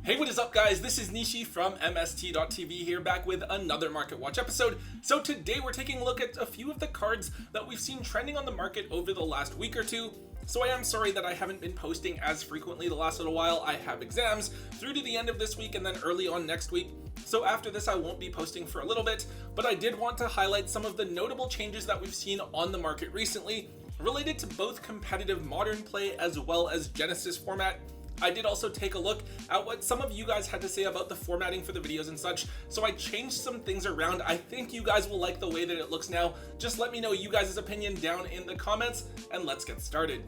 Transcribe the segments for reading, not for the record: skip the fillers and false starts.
Hey, what is up guys? This is Nishi from MST.TV here, back with another Market Watch episode. So today we're taking a look at a few of the cards that we've seen trending on the market over the last week or two. So I am sorry that I haven't been posting as frequently the last little while. I have exams through to the end of this week and then early on next week. So after this I won't be posting for a little bit, but I did want to highlight some of the notable changes that we've seen on the market recently, related to both competitive modern play as well as Genesis format. I did also take a look at what some of you guys had to say about the formatting for the videos and such, so I changed some things around. I think you guys will like the way that it looks now. Just let me know you guys' opinion down in the comments, and let's get started.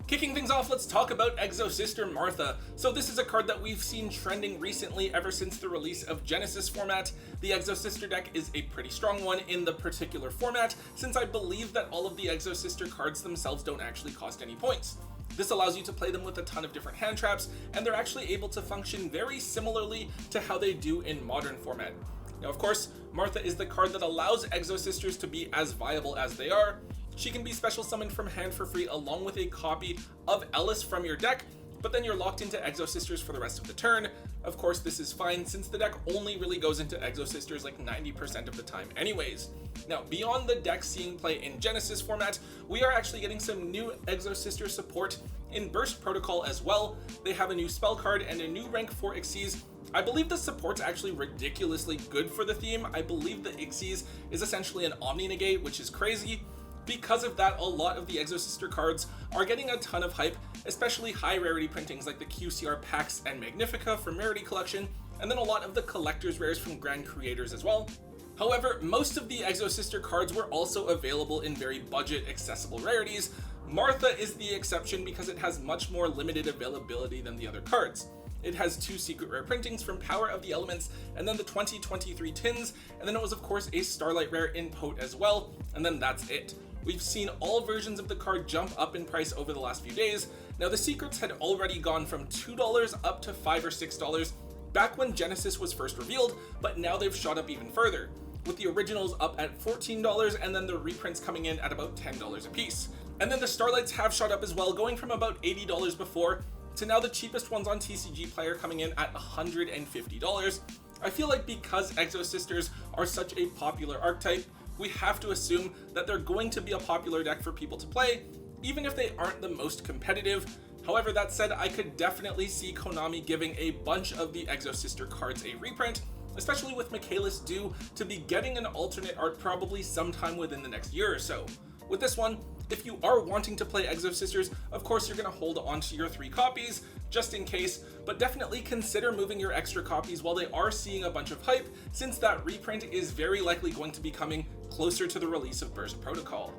Kicking things off, let's talk about Exo Sister Martha. So this is a card that we've seen trending recently ever since the release of Genesis format. The Exo Sister deck is a pretty strong one in the particular format, since I believe that all of the Exo Sister cards themselves don't actually cost any points. This allows you to play them with a ton of different hand traps, and they're actually able to function very similarly to how they do in modern format. Now of course, Martha is the card that allows Exo Sisters to be as viable as they are. She can be special summoned from hand for free along with a copy of Ellis from your deck, but then you're locked into Exo Sisters for the rest of the turn. Of course, this is fine since the deck only really goes into Exo Sisters like 90% of the time anyways. Now, beyond the deck seeing play in Genesis format, we are actually getting some new Exo Sister support in Burst Protocol as well. They have a new spell card and a new rank 4 Xyz. I believe the support's actually ridiculously good for the theme. I believe the Xyz is essentially an Omni Negate, which is crazy. Because of that, a lot of the Exo Sister cards are getting a ton of hype, especially high rarity printings like the QCR Pax and Magnifica from Rarity Collection, and then a lot of the collector's rares from Grand Creators as well. However, most of the Exo Sister cards were also available in very budget accessible rarities. Martha is the exception because it has much more limited availability than the other cards. It has 2 secret rare printings from Power of the Elements, and then the 2023 tins, and then it was of course a Starlight rare in Pote as well, and then that's it. We've seen all versions of the card jump up in price over the last few days. Now the secrets had already gone from $2 up to $5 or $6 back when Genesis was first revealed, but now they've shot up even further, with the originals up at $14 and then the reprints coming in at about $10 a piece. And then the Starlights have shot up as well, going from about $80 before to now the cheapest ones on TCG Player coming in at $150. I feel like because Exo Sisters are such a popular archetype, we have to assume that they're going to be a popular deck for people to play, even if they aren't the most competitive. However, that said, I could definitely see Konami giving a bunch of the Exo Sister cards a reprint, especially with Michaelis due to be getting an alternate art probably sometime within the next year or so. With this one, if you are wanting to play Exo Sisters, of course you're going to hold on to your 3 copies, just in case, but definitely consider moving your extra copies while they are seeing a bunch of hype, since that reprint is very likely going to be coming closer to the release of Burst Protocol.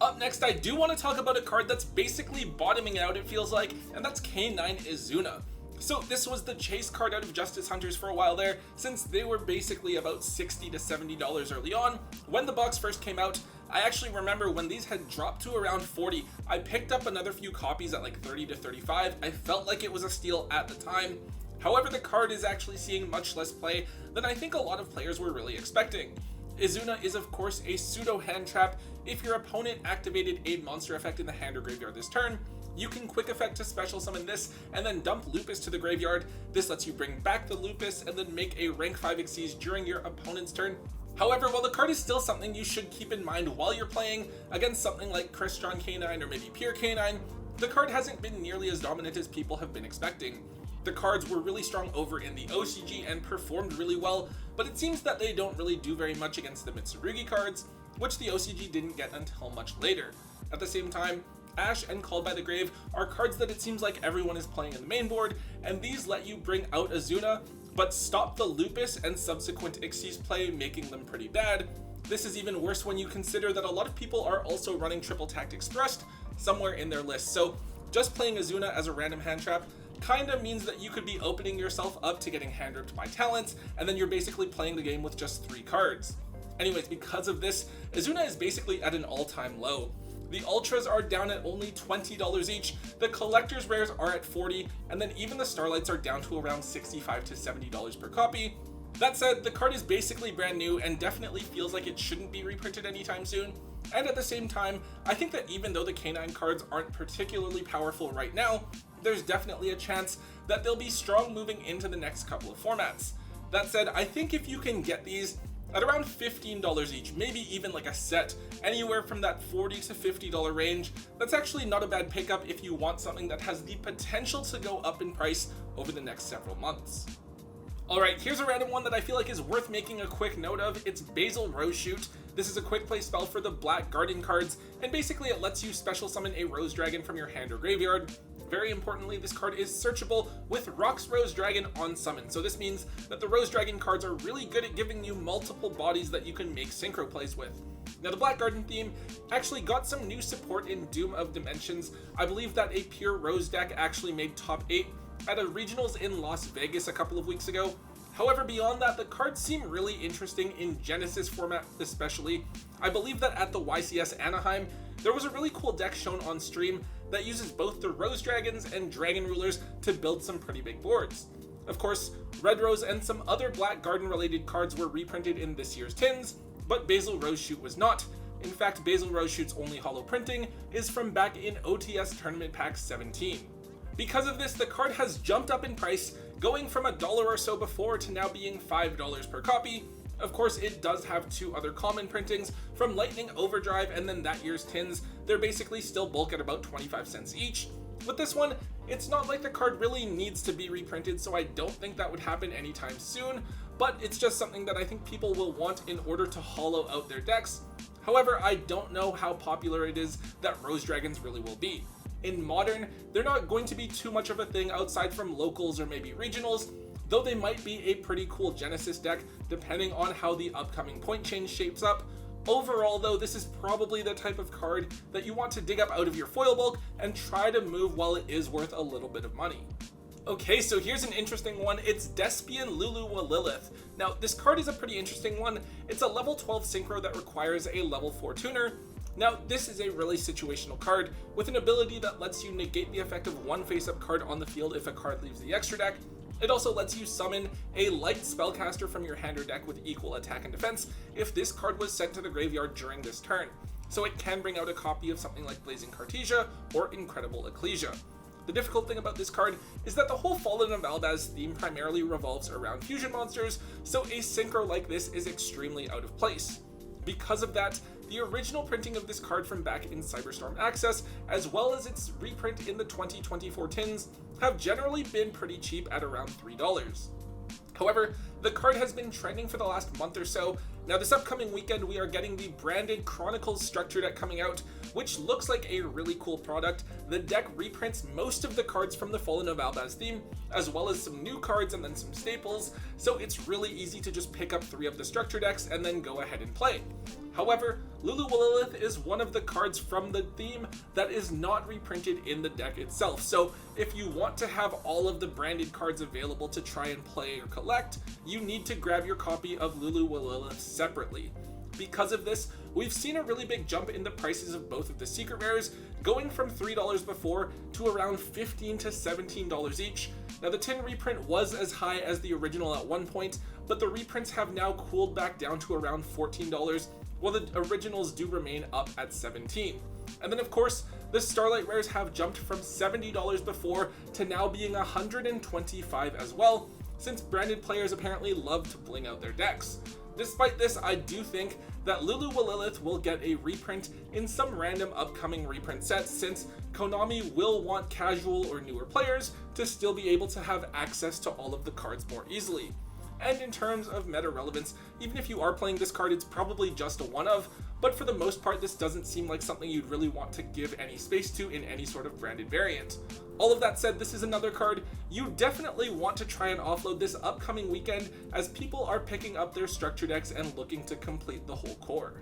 Up next, I do want to talk about a card that's basically bottoming out, it feels like, and that's K9 Izuna. So this was the chase card out of Justice Hunters for a while there, since they were basically about $60 to $70 early on. When the box first came out, I actually remember when these had dropped to around 40, I picked up another few copies at like 30 to 35. I felt like it was a steal at the time. However, the card is actually seeing much less play than I think a lot of players were really expecting. Izuna is of course a pseudo hand trap. If your opponent activated a monster effect in the hand or graveyard this turn, you can quick effect to special summon this and then dump Lupus to the graveyard. This lets you bring back the Lupus and then make a rank 5 Xyz during your opponent's turn. However, while the card is still something you should keep in mind while you're playing against something like Crystron K9 or maybe Pure K9, the card hasn't been nearly as dominant as people have been expecting. The cards were really strong over in the OCG and performed really well, but it seems that they don't really do very much against the Mitsurugi cards, which the OCG didn't get until much later. At the same time, Ash and Called by the Grave are cards that it seems like everyone is playing in the main board, and these let you bring out Izuna, but stop the Lupus and subsequent Xyz play, making them pretty bad. This is even worse when you consider that a lot of people are also running Triple Tactics Thrust somewhere in their list, so just playing Izuna as a random hand trap kinda means that you could be opening yourself up to getting hand ripped by talents, and then you're basically playing the game with just 3 cards. Anyways, because of this, Izuna is basically at an all-time low. The Ultras are down at only $20 each, the Collector's Rares are at $40, and then even the Starlights are down to around $65 to $70 per copy. That said, the card is basically brand new and definitely feels like it shouldn't be reprinted anytime soon. And at the same time, I think that even though the K9 cards aren't particularly powerful right now, there's definitely a chance that they'll be strong moving into the next couple of formats. That said, I think if you can get these at around $15 each, maybe even like a set, anywhere from that $40 to $50 range, that's actually not a bad pickup if you want something that has the potential to go up in price over the next several months. Alright, here's a random one that I feel like is worth making a quick note of. It's Basal Rose Shoot. This is a quick play spell for the Black Guardian cards, and basically it lets you special summon a Rose Dragon from your hand or graveyard. Very importantly, this card is searchable with Rock's Rose Dragon on summon, so this means that the Rose Dragon cards are really good at giving you multiple bodies that you can make synchro plays with. Now the Black Guardian theme actually got some new support in Doom of Dimensions. I believe that a pure Rose deck actually made top 8 at a regionals in Las Vegas a couple of weeks ago. However, beyond that, the cards seem really interesting in Genesis format especially. I believe that at the YCS Anaheim, there was a really cool deck shown on stream that uses both the Rose Dragons and Dragon Rulers to build some pretty big boards. Of course, Red Rose and some other Black Garden related cards were reprinted in this year's tins, but Basal Rose Shoot was not. In fact, Basal Rose Shoot's only holo printing is from back in OTS Tournament Pack 17. Because of this, the card has jumped up in price, going from $1 or so before to now being $5 per copy. Of course, it does have 2 other common printings from Lightning Overdrive and then that year's tins. They're basically still bulk at about 25 cents each. With this one, it's not like the card really needs to be reprinted, so I don't think that would happen anytime soon, but it's just something that I think people will want in order to hollow out their decks. However, I don't know how popular it is that Rose Dragons really will be. In Modern, they're not going to be too much of a thing outside from locals or maybe regionals, though they might be a pretty cool Genesis deck depending on how the upcoming point change shapes up. Overall though, this is probably the type of card that you want to dig up out of your foil bulk and try to move while it is worth a little bit of money. Okay, so here's an interesting one. It's Despian Luluwalilith. Now, this card is a pretty interesting one. It's a level 12 synchro that requires a level 4 tuner. Now, this is a really situational card with an ability that lets you negate the effect of one face-up card on the field if a card leaves the extra deck. It also lets you summon a light spellcaster from your hand or deck with equal attack and defense if this card was sent to the graveyard during this turn. So it can bring out a copy of something like Blazing Cartesia or Incredible Ecclesia. The difficult thing about this card is that the whole Fallen of Albaz theme primarily revolves around fusion monsters, so a synchro like this is extremely out of place. Because of that, the original printing of this card from back in Cyberstorm Access, as well as its reprint in the 2024 tins, have generally been pretty cheap at around $3. However, the card has been trending for the last month or so. Now this upcoming weekend we are getting the branded Chronicles structure deck coming out, which looks like a really cool product. The deck reprints most of the cards from the Fallen of Albaz theme, as well as some new cards and then some staples, so it's really easy to just pick up 3 of the structure decks and then go ahead and play. However, Luluwalilith is one of the cards from the theme that is not reprinted in the deck itself, so if you want to have all of the branded cards available to try and play or collect, you need to grab your copy of Luluwalilith separately. Because of this, we've seen a really big jump in the prices of both of the secret rares, going from $3 before to around $15 to $17 each. Now the tin reprint was as high as the original at one point, but the reprints have now cooled back down to around $14, while the originals do remain up at $17. And then of course, the Starlight rares have jumped from $70 before to now being $125 as well, since branded players apparently love to bling out their decks. Despite this, I do think that Luluwalilith will get a reprint in some random upcoming reprint sets, since Konami will want casual or newer players to still be able to have access to all of the cards more easily. And in terms of meta relevance, even if you are playing this card, it's probably just a one-of, but for the most part this doesn't seem like something you'd really want to give any space to in any sort of branded variant. All of that said, this is another card you definitely want to try and offload this upcoming weekend, as people are picking up their structure decks and looking to complete the whole core.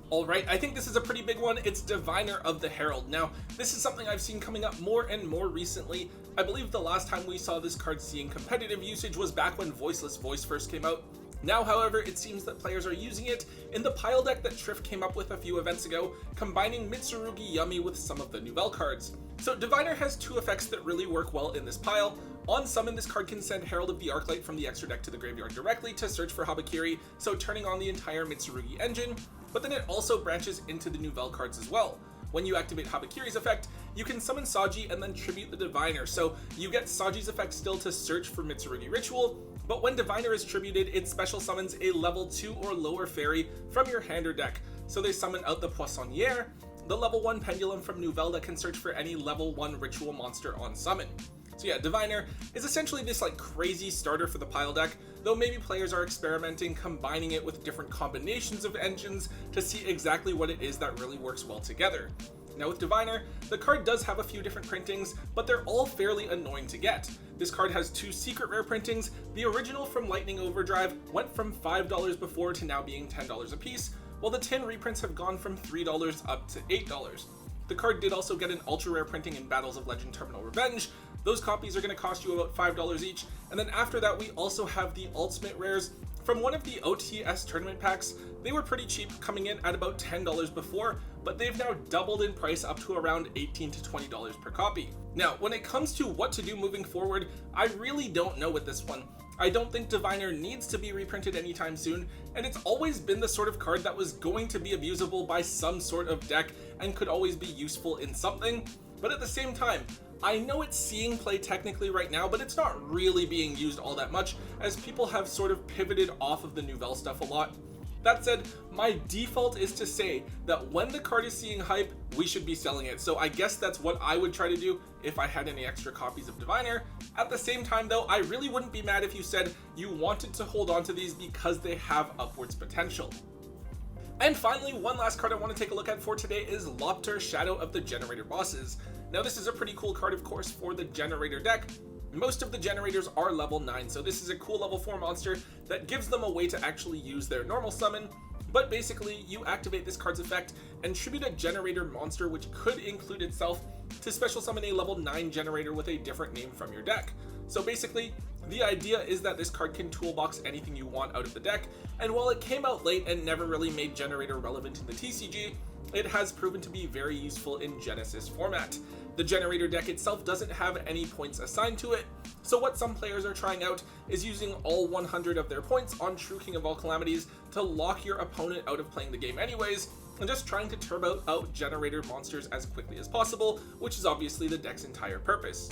Alright, I think this is a pretty big one. It's Diviner of the Herald. Now, this is something I've seen coming up more and more recently. I believe the last time we saw this card seeing competitive usage was back when Voiceless Voice first came out. Now, however, it seems that players are using it in the pile deck that Triff came up with a few events ago, combining Mitsurugi Yummy with some of the Nouvelle cards. So Diviner has 2 effects that really work well in this pile. On summon, this card can send Herald of the Arclight from the extra deck to the graveyard directly to search for Habakiri, so turning on the entire Mitsurugi engine, but then it also branches into the Nouvelle cards as well. when you activate Habakiri's effect, you can summon Saji and then tribute the Diviner. So you get Saji's effect still to search for Mitsurugi Ritual, but when Diviner is tributed, it special summons a level 2 or lower fairy from your hand or deck. So they summon out the Poissonniere, the level 1 Pendulum from Nouvelle that can search for any level 1 ritual monster on summon. So yeah, Diviner is essentially this like crazy starter for the pile deck, though maybe players are experimenting combining it with different combinations of engines to see exactly what it is that really works well together. Now with Diviner, the card does have a few different printings, but they're all fairly annoying to get. This card has 2 secret rare printings. The original from Lightning Overdrive went from $5 before to now being $10 a piece, while the 10 reprints have gone from $3 up to $8. The card did also get an ultra rare printing in Battles of Legend Terminal Revenge. Those copies are going to cost you about $5 each, and then after that we also have the ultimate rares from one of the OTS tournament packs. They were pretty cheap, coming in at about $10 before, but they've now doubled in price up to around $18 to $20 per copy. Now, when it comes to what to do moving forward, I really don't know with this one. I don't think Diviner needs to be reprinted anytime soon, and it's always been the sort of card that was going to be abusable by some sort of deck and could always be useful in something, but at the same time, I know it's seeing play technically right now, but it's not really being used all that much, as people have sort of pivoted off of the Nouvelle stuff a lot. That said, my default is to say that when the card is seeing hype, we should be selling it. So I guess that's what I would try to do if I had any extra copies of Diviner. At the same time though, I really wouldn't be mad if you said you wanted to hold on to these because they have upwards potential. And finally, one last card I want to take a look at for today is Lopter, Shadow of the Generator Bosses. Now this is a pretty cool card, of course, for the Generator deck. Most of the generators are level 9, so this is a cool level 4 monster that gives them a way to actually use their normal summon. But basically, you activate this card's effect and tribute a generator monster, which could include itself, to special summon a level 9 generator with a different name from your deck. So basically, the idea is that this card can toolbox anything you want out of the deck, and while it came out late and never really made generator relevant in the TCG, it has proven to be very useful in Genesis format. The generator deck itself doesn't have any points assigned to it, so what some players are trying out is using all 100 of their points on True King of All Calamities to lock your opponent out of playing the game anyways, and just trying to turbo out generator monsters as quickly as possible, which is obviously the deck's entire purpose.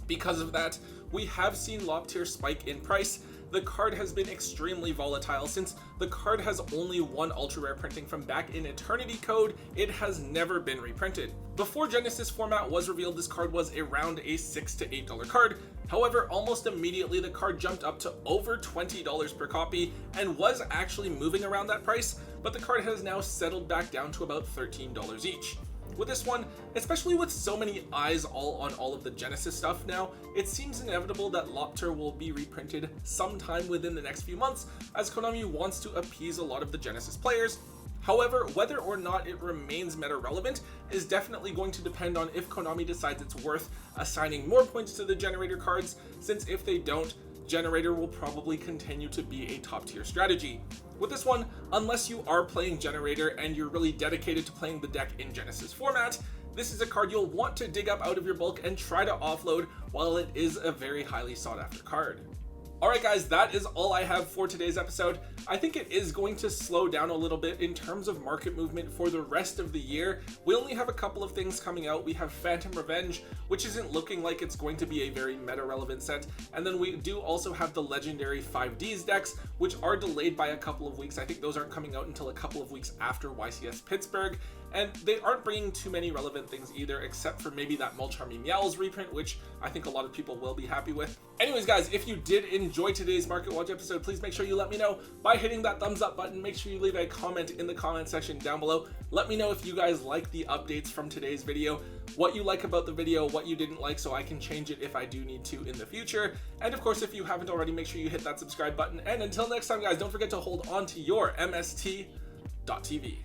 Because of that, we have seen Lopter spike in price. The card has been extremely volatile since the card has only one ultra rare printing from back in Eternity Code. It has never been reprinted. Before Genesis format was revealed, this card was around a $6 to $8 card. However, almost immediately the card jumped up to over $20 per copy and was actually moving around that price, but the card has now settled back down to about $13 each. With this one, especially with so many eyes all on all of the Genesis stuff now, it seems inevitable that Lopter will be reprinted sometime within the next few months, as Konami wants to appease a lot of the Genesis players. However, whether or not it remains meta relevant is definitely going to depend on if Konami decides it's worth assigning more points to the generator cards, since if they don't, Generator will probably continue to be a top tier strategy. With this one, unless you are playing Generator and you're really dedicated to playing the deck in Genesis format, this is a card you'll want to dig up out of your bulk and try to offload while it is a very highly sought after card. Alright guys, that is all I have for today's episode. I think it is going to slow down a little bit in terms of market movement for the rest of the year. We only have a couple of things coming out. We have Phantom Revenge, which isn't looking like it's going to be a very meta-relevant set. And then we do also have the legendary 5Ds decks, which are delayed by a couple of weeks. I think those aren't coming out until a couple of weeks after YCS Pittsburgh. And they aren't bringing too many relevant things either, except for maybe that Mulcharmy Meowls reprint, which I think a lot of people will be happy with. Anyways guys, if you did enjoy today's Market Watch episode, please make sure you let me know by hitting that thumbs up button. Make sure you leave a comment in the comment section down below. Let me know if you guys like the updates from today's video, what you like about the video, what you didn't like, so I can change it if I do need to in the future. And of course, if you haven't already, make sure you hit that subscribe button. And until next time guys, don't forget to hold on to your MST.TV.